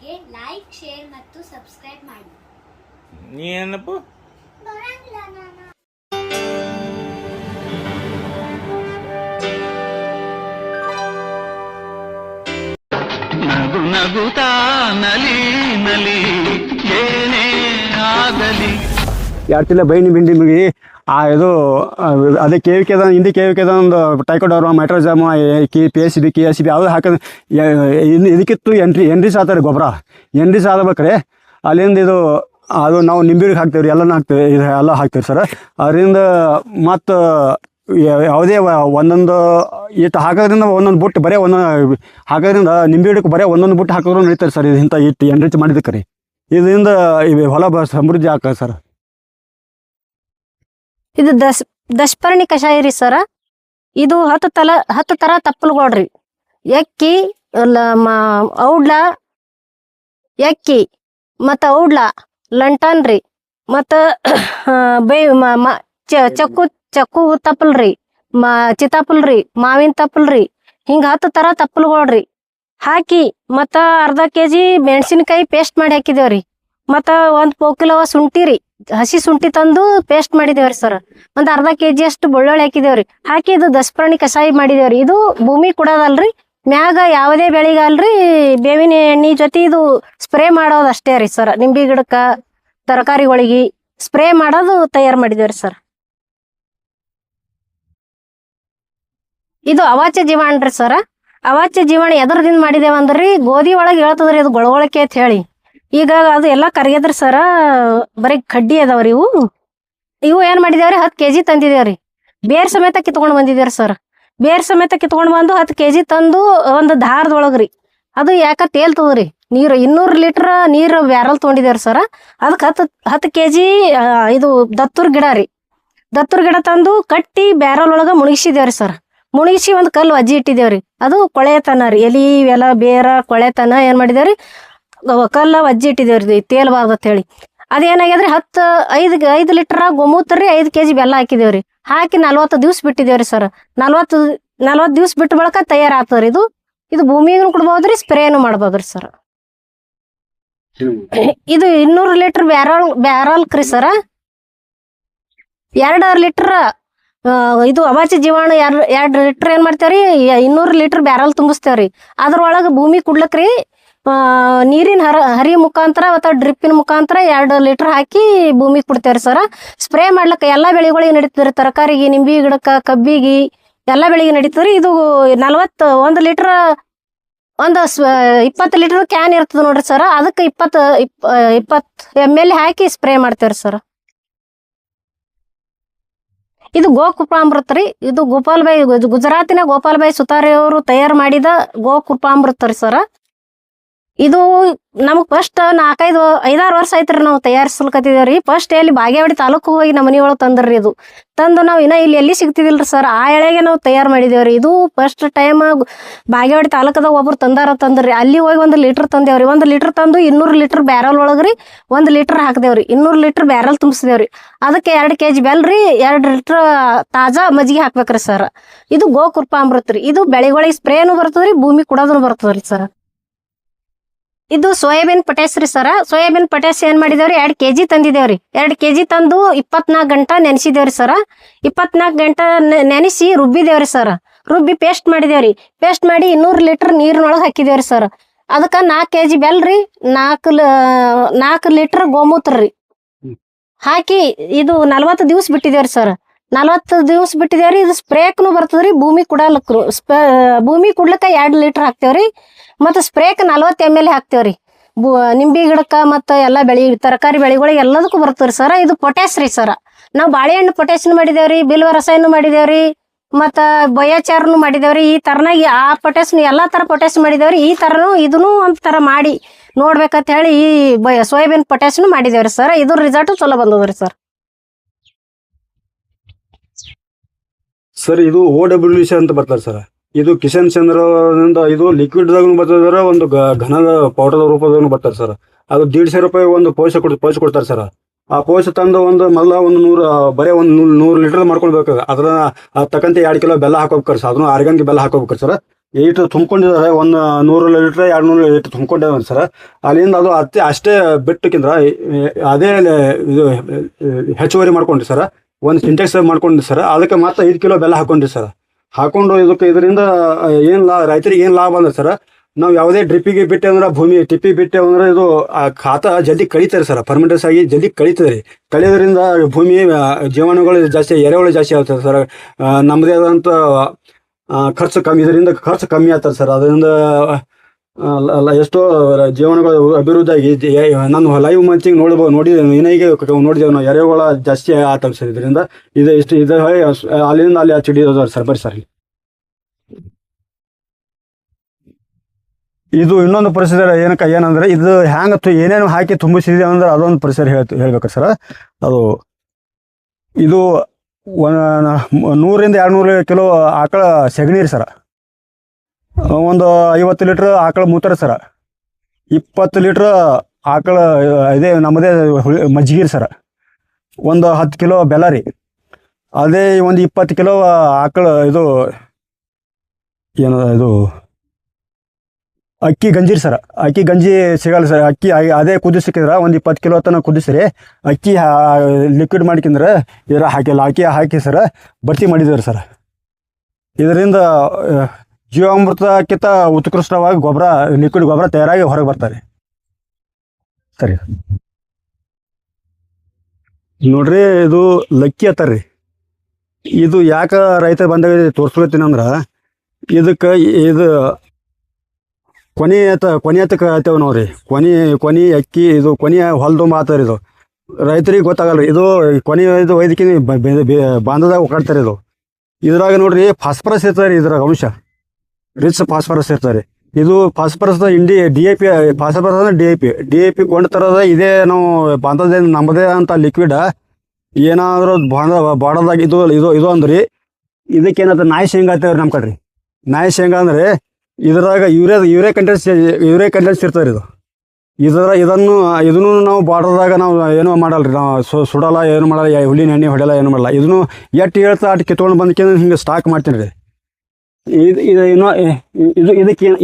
ಚಾನಲ್ಗೆ like, share ಮತ್ತು subscribe ಮಾಡಿ. ನೀ ಏನಪ್ಪ ನಗು ನಗುತ್ತಾ ನಲಿ ನಲಿ ಏನೇ ಆಗಲಿ ಯಾರ್ತಿಲ್ಲ ಬೈನಿ ಬಿಂಡಿ ಮುಗಿ ಇದು ಅದೇ ಕೇವಿಕೆದ ಹಿಂದಿ ಕೇವಿಕೆದ ಒಂದು ಟೈಕೋಡೋರು ಮೈಟ್ರೋಜಾಮು ಪಿ ಎಸ್ ಸಿ ಬಿ ಯಾವುದು ಹಾಕೋದು ಇದಕ್ಕಿತ್ತು ಎಂಟ್ರಿ ಸಾತಾರೆ ಗೊಬ್ಬರ ಎಂಟ್ರಿ ಸಾದ್ಬೇಕ್ರೆ ಅಲ್ಲಿಂದ ಇದು ಅದು ನಾವು ನಿಂಬಿಗೆ ಹಾಕ್ತೇವೆ ರೀ ಎಲ್ಲನೂ ಹಾಕ್ತೇವೆ ಇದು ಎಲ್ಲ ಹಾಕ್ತೇವೆ ಸರ್. ಅದರಿಂದ ಮತ್ತು ಯಾವುದೇ ಒಂದೊಂದು ಇಟ್ಟು ಹಾಕೋದ್ರಿಂದ ಒಂದೊಂದು ಬುಟ್ಟು ಬರೀ ಒಂದೊಂದು ಹಾಕೋದ್ರಿಂದ ನಿಂಬೆ ಗಿಡಕ್ಕೆ ಬರೀ ಒಂದೊಂದು ಬುಟ್ಟು ಹಾಕಿದ್ರು ನಡೀತಾರೆ ಸರ್. ಇದು ಇಂಥ ಇಟ್ಟು ಎಂಟ್ರಿಚ್ ಮಾಡಿದ್ದಕ್ಕೆ ರೀ ಇದರಿಂದ ಹೊಲ ಸಮೃದ್ಧಿ ಆಗ್ತದೆ ಸರ್. ಇದು ದಶಪರ್ಣಿ ಕಷಾಯ ರೀ ಸರ. ಇದು 10 ತರ ತಪ್ಪಲ್ಗೊಳ್ರಿ. ಎಕ್ಕಿ ಔಡ್ಲ ಎಕ್ಕಿ ಮತ್ತು ಔಡ್ಲ ಲಂಟನ್ ರೀ ಮತ್ತು ಚಕ್ಕು ತಪ್ಪಲ್ರಿ ಚಿತಾಪಲ್ರಿ ಮಾವಿನ ತಪ್ಪಲ್ರಿ ಹಿಂಗೆ 10 ತರ ತಪ್ಪಲ್ಗೊಳ್ರಿ ಹಾಕಿ ಮತ್ತು ಅರ್ಧ ಕೆಜಿ ಮೆಣಸಿನ್ಕಾಯಿ ಪೇಸ್ಟ್ ಮಾಡಿ ಹಾಕಿದೇವ್ರಿ. ಮತ್ತು 1 ಪೋಕಿಲವ ಶುಂಠಿ ರೀ ಹಸಿ ಶುಂಠಿ ತಂದು ಪೇಸ್ಟ್ ಮಾಡಿದೇವ್ರಿ ಸರ್. ಒಂದು ಅರ್ಧ ಕೆಜಿ ಅಷ್ಟು ಬೆಳ್ಳುಳ್ಳಿ ಹಾಕಿದೇವ್ರಿ. ಹಾಕಿ ಇದು ದಶಪರ್ಣಿ ಕಷಾಯ ಮಾಡಿದೇವ್ರಿ. ಇದು ಭೂಮಿ ಕುಡೋದಲ್ರಿ, ಮ್ಯಾಗ ಯಾವುದೇ ಬೆಳಿಗಲ್ರಿ ಬೇವಿನ ಎಣ್ಣೆ ಜೊತೆ ಇದು ಸ್ಪ್ರೇ ಮಾಡೋದು ಅಷ್ಟೇ ರೀ ಸರ್. ನಿಂಬೆ ಗಿಡಕ್ಕ ತರಕಾರಿಗಳಿಗೆ ಸ್ಪ್ರೇ ಮಾಡೋದು ತಯಾರು ಮಾಡಿದೇವ್ರಿ ಸರ್. ಇದು ಅವಾಚ್ಯ ಜೀವಾಣು ರೀ ಸರ. ಅವಾಚ್ಯ ಜೀವಾಣು ಎದರದಿಂದ ಮಾಡಿದೇವಂದ್ರಿ ಗೋಧಿ ಒಳಗೆ ಹೇಳ್ತದ್ರಿ ಅದು ಗೊಳಗೊಳಕೆ ಅಂತ ಹೇಳಿ. ಈಗ ಅದು ಎಲ್ಲ ಕರಗಿದ್ರಿ ಸರ, ಬರೀ ಕಡ್ಡಿ ಅದಾವ್ರಿ ಇವು ಏನ್ ಮಾಡಿದೇವ್ರಿ 10 kg ತಂದಿದೇವ್ರಿ. ಬೇರ್ ಸಮೇತ ಕಿತ್ಕೊಂಡು ಬಂದಿದೇವ್ರಿ ಸರ್. ಬೇರ್ ಸಮೇತ ಕಿತ್ಕೊಂಡು ಬಂದು 10 kg ತಂದು ಒಂದು ದಾರದೊಳಗ್ರಿ ಅದು ಯಾಕ ತೇಲ್ತದ್ರಿ ನೀರು 200 ಲೀಟರ್ ನೀರು ಬ್ಯಾರಲ್ ತೊಗೊಂಡಿದೇವ್ರಿ ಸರ. ಅದಕ್ಕೆ 10 kg ಇದು ದತ್ತೂರ್ ಗಿಡ ರೀ. ದತ್ತೂರ್ ಗಿಡ ತಂದು ಕಟ್ಟಿ ಬ್ಯಾರಲ್ ಒಳಗ ಮುಣಗಿಸಿದೇವ್ರಿ ಸರ್. ಮುಣಗಿಸಿ ಒಂದು ಕಲ್ಲು ಅಜ್ಜಿ ಇಟ್ಟಿದೇವ್ರಿ. ಅದು ಕೊಳೆತನ ರೀ, ಎಲಿ ಇವೆಲ್ಲ ಬೇರ ಕೊಳೆತನ ಏನ್ ಮಾಡಿದೇವ್ರಿ ಕಲ್ಲ ಅಜ್ಜಿ ಇಟ್ಟಿದೇವ್ರಿ ತೇಲ್ಬಾರ್ದು ಅಂತ ಹೇಳಿ. ಅದೇನಾಗ್ಯದ್ರಿ 5 ಲೀಟರ್ ಗೋಮೂತ್ರ ರೀ 5 kg ಬೆಲ್ಲ ಹಾಕಿದೇವ್ರಿ. ಹಾಕಿ 40 ದಿವ್ಸ ಬಿಟ್ಟಿದೇವ್ರಿ ಸರ್. 40 ದಿವ್ಸ ಬಿಟ್ಟ ಬಳಕ ತಯಾರಾಗ್ತದ್ರಿ. ಇದು ಭೂಮಿಗೂ ಕೊಡ್ಬೋದ್ರಿ, ಸ್ಪ್ರೇನು ಮಾಡ್ಬೋದ್ರಿ ಸರ್. ಇದು 200 ಲೀಟರ್ ಬ್ಯಾರಲ್ ಕ್ರಿ ಸರ. 2 ಲೀಟರ್ ಇದು ಅವಾಚ್ಯ ಜೀವಾಣು 2 ಲೀಟರ್ ಏನ್ ಮಾಡ್ತೇವ್ರಿ 200 ಲೀಟರ್ ಬ್ಯಾರಲ್ ತುಂಬಿಸ್ತೇವ್ರಿ. ಅದ್ರೊಳಗ ಭೂಮಿ ಕುಡ್ಲಕ್ರಿ ನೀರಿನ ಹರಿ ಮುಖಾಂತರ ಅಥವಾ ಡ್ರಿಪ್ಪಿನ ಮುಖಾಂತರ 2 ಲೀಟರ್ ಹಾಕಿ ಭೂಮಿ ಕೊಡ್ತೇವ್ರಿ ಸರ. ಸ್ಪ್ರೇ ಮಾಡ್ಲಕ್ಕ ಎಲ್ಲಾ ಬೆಳೆಗಳಿಗೆ ನಡೀತದ್ರಿ. ತರಕಾರಿಗೆ, ನಿಂಬಿ ಗಿಡಕ್ಕ, ಕಬ್ಬಿಗೆ ಎಲ್ಲಾ ಬೆಳೆಗೆ ನಡೀತದ್ರಿ. ಇದು 1 ಲೀಟರ್ ಒಂದು 20 ಲೀಟರ್ ಕ್ಯಾನ್ ಇರ್ತದ ನೋಡ್ರಿ ಸರ. ಅದಕ್ಕೆ 20 ml ಹಾಕಿ ಸ್ಪ್ರೇ ಮಾಡ್ತೇವ್ರಿ ಸರ್. ಇದು ಗೋಕೃಪಾಮೃತ ರೀ. ಇದು ಗುಜರಾತಿನ ಗೋಪಾಲ್ಬಾಯಿ ಸುತಾರಿ ಅವರು ತಯಾರು ಮಾಡಿದ ಗೋಕೃಪಾಮೃತ ರೀ ಸರ. ಇದು ನಮಗ್ ಫಸ್ಟ್ 5-6 ವರ್ಷ ಆಯ್ತ್ರಿ ನಾವು ತಯಾರಿಸ್ಲಿಕತ್ತಿದೇವ್ರಿ. ಫಸ್ಟ್ ಎಲ್ಲಿ ಬಾಗೇವಾಡಿ ತಾಲೂಕು ಹೋಗಿ ನಮ್ಮ ಮನಿಯೊಳಗೆ ತಂದ್ರಿ. ಇದು ತಂದು ನಾವು ಇನ್ನ ಇಲ್ಲಿ ಎಲ್ಲಿ ಸಿಗ್ತಿದಿಲ್ರಿ ಸರ್, ಆ ಎಳೆಗೆ ನಾವು ತಯಾರು ಮಾಡಿದೇವ್ರಿ. ಇದು ಫಸ್ಟ್ ಟೈಮ್ ಬಾಗೇವಾಡಿ ತಾಲೂಕದಾಗ ಒಬ್ರು ತಂದ್ರಿ. ಅಲ್ಲಿ ಹೋಗಿ 1 ಲೀಟರ್ ತಂದೇವ್ರಿ. 1 ಲೀಟರ್ ತಂದು 200 ಲೀಟರ್ ಬ್ಯಾರಲ್ ಒಳಗ್ರಿ 1 ಲೀಟರ್ ಹಾಕ್ದೇವ್ರಿ. 200 ಲೀಟರ್ ಬ್ಯಾರಲ್ ತುಂಬಿಸ್ದೇವ್ರಿ. ಅದಕ್ಕೆ 2 kg ಬೆಲ್ರಿ 2 ಲೀಟರ್ ತಾಜಾ ಮಜ್ಜಿಗೆ ಹಾಕ್ಬೇಕ್ರಿ ಸರ್. ಇದು ಗೋಕೃಪಾಮೃತ ರೀ. ಇದು ಬೆಳೆಗಳಿಗೆ ಸ್ಪ್ರೇನು ಬರ್ತದ್ರಿ, ಭೂಮಿ ಕುಡೋದನು ಬರ್ತದ್ರಿ ಸರ್. ಇದು ಸೋಯಾಬೀನ್ ಪೊಟ್ಯಾಸ್ ರೀ ಸರ. ಸೋಯಾಬೀನ್ ಪೊಟ್ಯಾಸ್ ಏನ್ ಮಾಡಿದೇವ್ರಿ 2 kg ತಂದಿದೇವ್ರಿ. 2 kg ತಂದು 24 ಗಂಟೆ ನೆನೆಸಿದೇವ್ರಿ ಸರ. 24 ಗಂಟೆ ನೆನೆಸಿ ರುಬ್ಬಿದೇವ್ರಿ ಸರ್. ರುಬ್ಬಿ ಪೇಸ್ಟ್ ಮಾಡಿದೇವ್ರಿ. ಪೇಸ್ಟ್ ಮಾಡಿ 200 ಲೀಟರ್ ನೀರಿನೊಳಗೆ ಹಾಕಿದೇವ್ರಿ ಸರ್. ಅದಕ್ಕೆ 4 kg ಬೆಲ್ರಿ 4 ಲೀಟರ್ ಗೋಮೂತ್ರ ರೀ ಹಾಕಿ ಇದು 40 ದಿವ್ಸ ಬಿಟ್ಟಿದೇವ್ರಿ ಸರ್. 40 ದಿವ್ಸ ಬಿಟ್ಟಿದೇವ್ರಿ. ಇದು ಸ್ಪ್ರೇಕ್ನು ಬರ್ತದ್ರಿ, ಭೂಮಿ ಕುಡಲಕ್ರು ಭೂಮಿ ಕುಡ್ಲಕ್ಕ 2 ಲೀಟರ್ ಹಾಕ್ತೇವ್ರಿ. ಮತ್ತು ಸ್ಪ್ರೇಕ್ 40 ml ಹಾಕ್ತೇವ್ರಿ. ನಿಂಬೆ ಗಿಡಕ್ಕ ಮತ್ತು ಎಲ್ಲ ತರಕಾರಿ ಬೆಳೆಗಳಿಗೆ ಎಲ್ಲದಕ್ಕೂ ಬರ್ತದ್ರಿ ಸರ. ಇದು ಪೊಟ್ಯಾಸ್ ರೀ ಸರ. ನಾವು ಬಾಳೆಹಣ್ಣು ಪೊಟ್ಯಾಸ್ನು ಮಾಡಿದೇವ್ರಿ, ಬಿಲ್ವ ರಸಾಯನ ಮಾಡಿದೇವ್ರಿ, ಮತ್ತು ಬೊಯ್ಯಾಚಾರನು ಮಾಡಿದೇವ್ರಿ. ಈ ತರನಾಗಿ ಆ ಪೊಟ್ಯಾಸ್ನು ಎಲ್ಲಾ ತರ ಪೊಟ್ಯಾಸ್ ಮಾಡಿದೇವ್ರಿ. ಈ ತರನು ಇದನ್ನು ಒಂದ್ ತರ ಮಾಡಿ ನೋಡ್ಬೇಕಂತ ಹೇಳಿ ಈ ಸೋಯಾಬೀನ್ ಪೊಟ್ಯಾಸ್ನು ಮಾಡಿದೇವ್ರಿ ಸರ್. ಇದ್ರ ರಿಸಲ್ಟ್ ಚಲೋ ಬಂದದ್ರಿ ಸರ್. ಸರ್ ಇದು OWC ಅಂತ ಬರ್ತಾರೆ ಸರ್. ಇದು ಕಿಶನ್ ಚಂದ್ರದಿಂದ ಇದು ಲಿಕ್ವಿಡ್ದಾಗ ಬರ್ತದ್ರ, ಒಂದು ಘನದ ಪೌಡರ್ ರೂಪದಾಗ ಬರ್ತಾರೆ ಸರ್. ಅದು 150 ರೂಪಾಯಿ ಒಂದು ಪೌಚ್ ಕೊಡ್ತಾರೆ ಸರ್. ಆ ಪೌಚ್ ತಂದು ಮೊದಲ 100 ಲೀಟರ್ ಮಾಡ್ಕೊಳ್ಬೇಕು. ಅದ್ರ ತಕ್ಕಂತೆ 2 ಕಿಲೋ ಬೆಲ್ಲ ಹಾಕೋಬೇಕ್ರಿ ಸರ್. ಅದನ್ನು ಆರ್ಗಾನಿಕ್ ಬೆಲ್ಲ ಹಾಕೋಬೇಕ್ರಿ ಸರ್. ಏಟು ತುಂಬ್ಕೊಂಡಿದ್ದಾರೆ, ಒಂದು 100 ಲೀಟ್ರ್ 200 ಲೀಟ್ರ್ ತುಂಬ್ಕೊಂಡಿದ್ದಾರೆ ಸರ್. ಅಲ್ಲಿಂದ ಅದು ಅಷ್ಟೇ ಬಿಟ್ಟಕ್ಕಿಂದ್ರೆ ಅದೇ ಇದು ಹೆಚ್ಚುವರಿ ಮಾಡ್ಕೊಂಡ್ರಿ ಸರ್. ಒಂದು ಸಿಂಟೆಕ್ಸ್ ಮಾಡ್ಕೊಂಡ್ರಿ ಸರ್. ಅದಕ್ಕೆ ಮತ್ತೆ 5 ಕಿಲೋ ಬೆಲ್ಲ ಹಾಕೊಂಡ್ರಿ ಸರ್. ಹಾಕೊಂಡು ಇದರಿಂದ ಏನು ರೈತರಿಗೆ ಏನು ಲಾಭ ಅಂದ್ರೆ ಸರ್, ನಾವು ಯಾವುದೇ ಡ್ರಿಪ್ಪಿಗೆ ಬಿಟ್ಟೆ ಅಂದ್ರೆ ಭೂಮಿ ಟಿಪ್ಪಿಗೆ ಬಿಟ್ಟೆ ಅಂದ್ರೆ ಇದು ಖಾತ ಜಲ್ದಿ ಕಳೀತಾರೆ ಸರ್. ಪರ್ಮೆಂಟಸ್ ಆಗಿ ಜಲ್ದಿ ಕಳೀತದೆ ರೀ. ಕಳೆಯೋದ್ರಿಂದ ಭೂಮಿ ಜೀವಾಣುಗಳು ಜಾಸ್ತಿ, ಎರೆಹುಳು ಜಾಸ್ತಿ ಆಗ್ತದೆ ಸರ್. ನಮ್ಮದೇ ಆದಂಥ ಖರ್ಚು ಕಮ್ಮಿ, ಇದರಿಂದ ಖರ್ಚು ಕಮ್ಮಿ ಆಗ್ತದೆ ಸರ್. ಅದರಿಂದ ಎಷ್ಟೋ ಜೀವನಗಳು ಅಭಿವೃದ್ಧಿ ಆಗಿ ನಾನು ಲೈವ್ ಮಂಚಿಂಗ್ ನೋಡಿದ್ದೇವೆ ನಾವು. ಎರೆಹುಳ ಜಾಸ್ತಿ ಆಗ್ತವೆ ಸರ್ ಇದರಿಂದ. ಇದು ಅಲ್ಲಿಂದ ಅಲ್ಲಿ ಚಿಡಿಯೋದು ಸರ್. ಬರ್ರಿ ಸರ್. ಇದು ಇನ್ನೊಂದು ಪ್ರೊಸೀಜರ್ ಏನಂದ್ರೆ ಇದು ಹ್ಯಾಂಗೆ ಏನೇನು ಹಾಕಿ ತುಂಬಿಸಿದೆ ಅಂದ್ರೆ ಅದೊಂದು ಪ್ರೊಸೀಜರ್ ಹೇಳ್ಬೇಕು ಸರ್. ಅದು ಇದು 100 ರಿಂದ 200 ಕಿಲೋ ಆಕಳ ಸೆಗಣಿ ರೀ ಸರ. ಒಂದು 50 ಲೀಟ್ರ್ ಆಕಳ ಮೂತ್ರ ಸರ. 20 ಲೀಟ್ರ್ ಆಕಳ ಇದೇ ನಮ್ಮದೇ ಮಜ್ಜಿಗೆ ರೀ ಸರ. ಒಂದು 10 ಕಿಲೋ ಬೆಲ್ಲ ರೀ. ಅದೇ ಒಂದು 20 ಕಿಲೋ ಆಕಳ ಇದು ಇದು ಅಕ್ಕಿ ಗಂಜಿ ರೀ ಸರ. ಅಕ್ಕಿ ಗಂಜಿ ಸಿಗಲ್ಲ ಸರ್. ಅಕ್ಕಿ ಅದೇ ಕುದಿಸಿಕಿದ್ರೆ ಒಂದು 20 ಕಿಲೋ ತನಕ ಕುದಿಸ್ರಿ. ಅಕ್ಕಿ ಲಿಕ್ವಿಡ್ ಮಾಡ್ಕಿಂದ್ರೆ ಇದರ ಅಕ್ಕಿ ಹಾಕಿ ಸರ ಭರ್ತಿ ಮಾಡಿದ್ದಾರೆ ಸರ್. ಇದರಿಂದ ಜೀವಾಮೃತಕ್ಕಿಂತ ಉತ್ಕೃಷ್ಟವಾಗಿ ಲಿಕ್ವಿಡ್ ಗೊಬ್ಬರ ತಯಾರಾಗಿ ಹೊರಗೆ ಬರ್ತಾರೆ ಸರಿ. ನೋಡ್ರಿ, ಇದು ಲಕ್ಕಿ ಅತ್ತಾರ್ರಿ. ಇದು ಯಾಕೆ ರೈತ ಬಂದಾಗ ತೋರಿಸ್ಕೊಳ್ತೀನಿ ಅಂದ್ರೆ, ಇದಕ್ಕೆ ಇದು ಕೊನೆ ಹತ್ತೇವೆ ನೋಡ್ರಿ. ಕೊನೆ ಅಕ್ಕಿ ಇದು ಕೊನೆಯ ಹೊಲದು ಮಾತಾರ. ಇದು ರೈತರಿಗೆ ಗೊತ್ತಾಗಲ್ಲ. ಇದು ಕೊನೆ ಇದು ವೈದ್ಯಕೀಯ ಬಾಂಧದಾಗ ಒಕ್ಕಾಡ್ತಾರೆ. ಇದು ಇದ್ರಾಗ ನೋಡ್ರಿ ಫಾಸ್ಫರಸ್ ಇರ್ತಾರೆ. ಇದ್ರಾಗ ಅಂಶ ರಿಚ್ ಫಾಸ್ಫರಸ್ ಇರ್ತಾರೆ. ಇದು ಫಾಸ್ಫರಸ್ DAP ಫಾಸ್ಫರಸ್ ಅಂದ್ರೆ DAP ಕೊಂಡ ಥರದ ಇದೇ ನಾವು ಬಾಂಧದ ನಮ್ಮದೇ ಅಂತ ಲಿಕ್ವಿಡ್ ಏನಾದರೂ ಬಾಡದಾಗ ಇದು ಅಂದ್ರಿ. ಇದಕ್ಕೇನಾದ್ರೆ ನಾಯಿ ಶೇಂಗಾ ಆಗ್ತೇವ್ರಿ ನಮ್ಮ ಕಡ್ರಿ. ನಾಯಿ ಶೇಂಗಾ ಅಂದ್ರೆ ಇದ್ರಾಗ ಯೂರಿಯಾ ಕಂಟೆಂಟ್ಸ್ ಇರ್ತಾರೆ. ಇದನ್ನು ನಾವು ಬಾರ್ಡರ್ದಾಗ ನಾವು ಏನೂ ಮಾಡಲ್ರಿ. ನಾವು ಸುಡಲ್ಲ, ಏನು ಮಾಡಲ್ಲ, ಹುಲ್ಲಿನ ಎಣ್ಣೆ ಹೊಡೆಯಲ್ಲ, ಏನು ಮಾಡಲ್ಲ. ಇದನ್ನು ಎಷ್ಟು ಹೇಳ್ತಾ ಅಟ್ಟು ಕಿತ್ಕೊಂಡು ಬಂದಕ್ಕೆ ಹಿಂಗೆ ಸ್ಟಾಕ್ ಮಾಡ್ತೀನಿ ರೀ.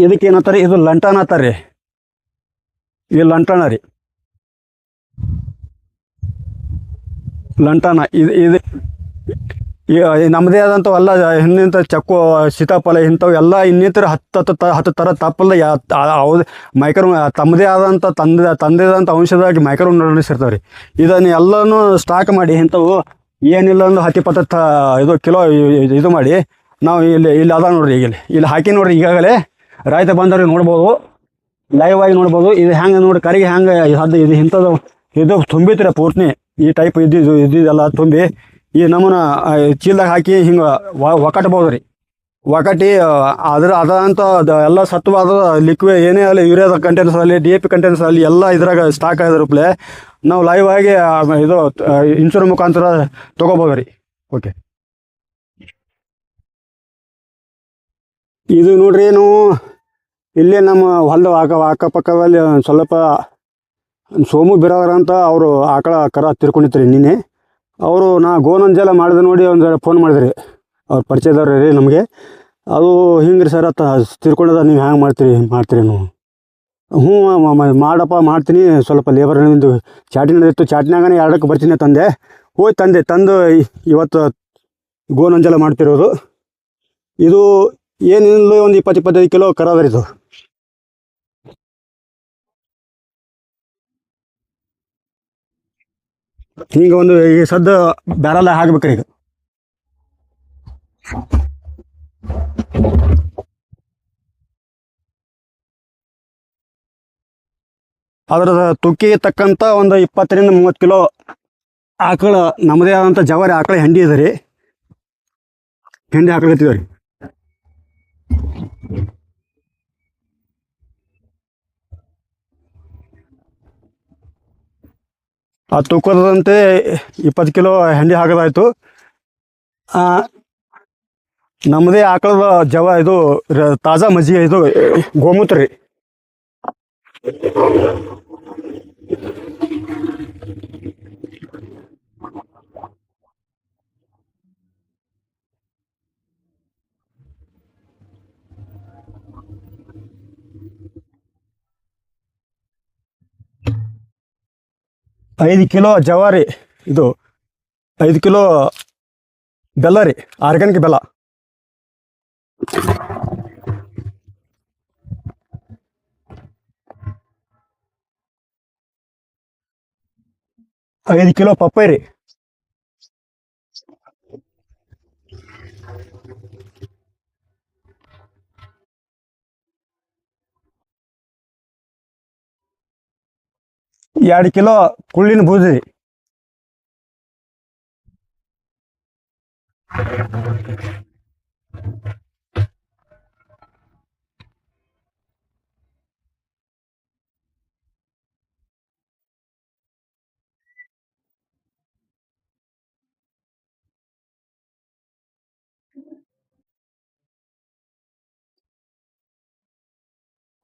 ಇದಕ್ಕೆ ಏನಂತಾರೆ, ಇದು ಲಂಟಾನ ಅಂತಾರೆ ರೀ. ಇದು ಲಂಟಾನ ರೀ. ಲಂಟಾನ ಇದು ನಮ್ಮದೇ ಆದಂಥವು ಎಲ್ಲ ಹಿಂದಿಂತ ಚಕ್ಕು, ಸೀತಾಫಲ ಇಂಥವು ಎಲ್ಲ ಇನ್ನಿತರ 10 ಥರ ತಪ್ಪಲ್ಲ. ಅವ್ದು ತಮ್ಮದೇ ಆದಂಥ ತಂದೆದಂಥ ಅಂಶದಾಗಿ ಮೈಕ್ರೋ ನ್ಯೂಟ್ರಿಯೆಂಟ್ಸ್ ಇರ್ತಾವೆ ರೀ. ಇದನ್ನು ಎಲ್ಲನೂ ಸ್ಟಾಕ್ ಮಾಡಿ ಇಂಥವು ಏನಿಲ್ಲ ಒಂದು 10-20 ಇದು ಕಿಲೋ ಇದು ಮಾಡಿ ನಾವು ಇಲ್ಲಿ ಅದ ನೋಡ್ರಿ. ಇಲ್ಲಿ ಹಾಕಿ ನೋಡ್ರಿ. ಈಗಾಗಲೇ ರೈತ ಬಂದವ್ರಿಗೆ ನೋಡ್ಬೋದು, ಲೈವ್ ಆಗಿ ನೋಡ್ಬೋದು. ಇದು ಹೆಂಗೆ ನೋಡಿ ಕರಿಗೆ ಹೆಂಗೆ ಇದು ಇಂಥದ್ದು ಇದು ತುಂಬಿತ್ರಿ ಪೂರ್ತಿ. ಈ ಟೈಪ್ ಇದೆಲ್ಲ ತುಂಬಿ ಈ ನಮ್ಮನ್ನ ಚೀಲದಾಗ ಹಾಕಿ ಹಿಂಗೆ ಒಕ್ಕಟ್ಬೋದು ರೀ. ಒಕ್ಕಟಿ ಅದಂತ ಎಲ್ಲ ಸತ್ವಾದ ಲಿಕ್ವಿಡ್ ಏನೇ ಅಲ್ಲಿ ಯೂರಿಯಾದ ಕಂಟೆಂಟ್ಸ್ ಅಲ್ಲಿ DAP ಕಂಟೆಂಟ್ಸ್ ಅಲ್ಲಿ ಎಲ್ಲ ಇದ್ರಾಗ ಸ್ಟಾಕ್ ಆಗಿದ್ರಪ್ಲೆ ನಾವು ಲೈವ್ ಆಗಿ ಇದು ಇನ್ಶೂರೆನ್ಸ್ ಮುಖಾಂತರ ತೊಗೋಬೋದು ರೀ. ಓಕೆ, ಇದು ನೋಡ್ರಿ. ನಾವು ಇಲ್ಲೇ ನಮ್ಮ ಹೊಲದ ಅಕ್ಕಪಕ್ಕದಲ್ಲಿ ಸ್ವಲ್ಪ ಸೋಮು ಬಿರಾದರ್ ಅಂತ ಅವರು ಆಕಳ ಕರ ತಿರ್ಕೊಂಡಿರ್ತೀರಿ. ನಿನ್ನೆ ಅವರು ಗೋನಂಜಲ ಮಾಡಿದ ನೋಡಿ ಒಂದು ಫೋನ್ ಮಾಡಿದ್ರಿ. ಅವ್ರ ಪರಿಚಯದವ್ರು ರೀ ನಮಗೆ. ಅದು ಹಿಂಗೆ ರೀ ಸರ್ ತಿರ್ಕೊಂಡದ, ನೀವು ಹ್ಯಾಂಗೆ ಮಾಡ್ತೀರಿ ನೀವು? ಹ್ಞೂ ಮಾಡಪ್ಪ, ಮಾಡ್ತೀನಿ. ಸ್ವಲ್ಪ ಲೇಬರ್ ನಿಂದು ಚಾಟಿನ ಇತ್ತು, ಚಾಟಿನಾಗನೇ 2ಕ್ಕೆ ಬರ್ತೀನಿ ತಂದೆ. ತಂದು ಇವತ್ತು ಗೋನಂಜಲ ಮಾಡ್ತಿರೋದು. ಇದು ಏನಿಲ್ಲ ಒಂದು 20-25 ಕಿಲೋ ಕರ ಅದ ರೀ. ಇದು ಹಿಂಗೆ ಒಂದು ಈ ಸದ್ದ ಬ್ಯಾರಲ್ಲ ಹಾಕ್ಬೇಕ್ರಿ. ಈಗ ಅದರ ತುಕ್ಕಿಗೆ ತಕ್ಕಂಥ ಒಂದು 20 ರಿಂದ 30 ಕಿಲೋ ಆಕಳ ನಮ್ಮದೇ ಆದಂಥ ಜವಾರಿ ಆಕಳ ಹೆಂಡಿ ಇದೆ ರೀ. ಹೆಂಡಿ ಹಾಕ್ಲತ್ತಿದ್ವಿ ರೀ. ಆ ತೂಕದಂತೆ 20 ಕಿಲೋ ಹೆಂಡಿ ಹಾಕೋದಾಯ್ತು. ನಮ್ಮದೇ ಆಕಳದ ಇದು ತಾಜಾ ಮಜ್ಜಿಗೆ, ಇದು ಗೋಮೂತ್ರ ರೀ. 5 ಕಿಲೋ ಜವಾರಿ, ಇದು 5 ಕಿಲೋ ಬೆಲ್ಲ ರೀ, ಆರ್ಗ್ಯಾನಿಕ್ ಬೆಲ್ಲ. ಐದು ಕಿಲೋ ಪಪ್ಪಾಯಿ ರೀ. ಎರಡು ಕಿಲೋ ಕುಳ್ಳಿನ ಬೂದಿ ರೀ.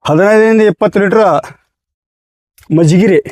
ಹದಿನೈದರಿಂದ 20 ಲೀಟ್ರ್ ಮಜ್ಜಿಗೆ ರೀ.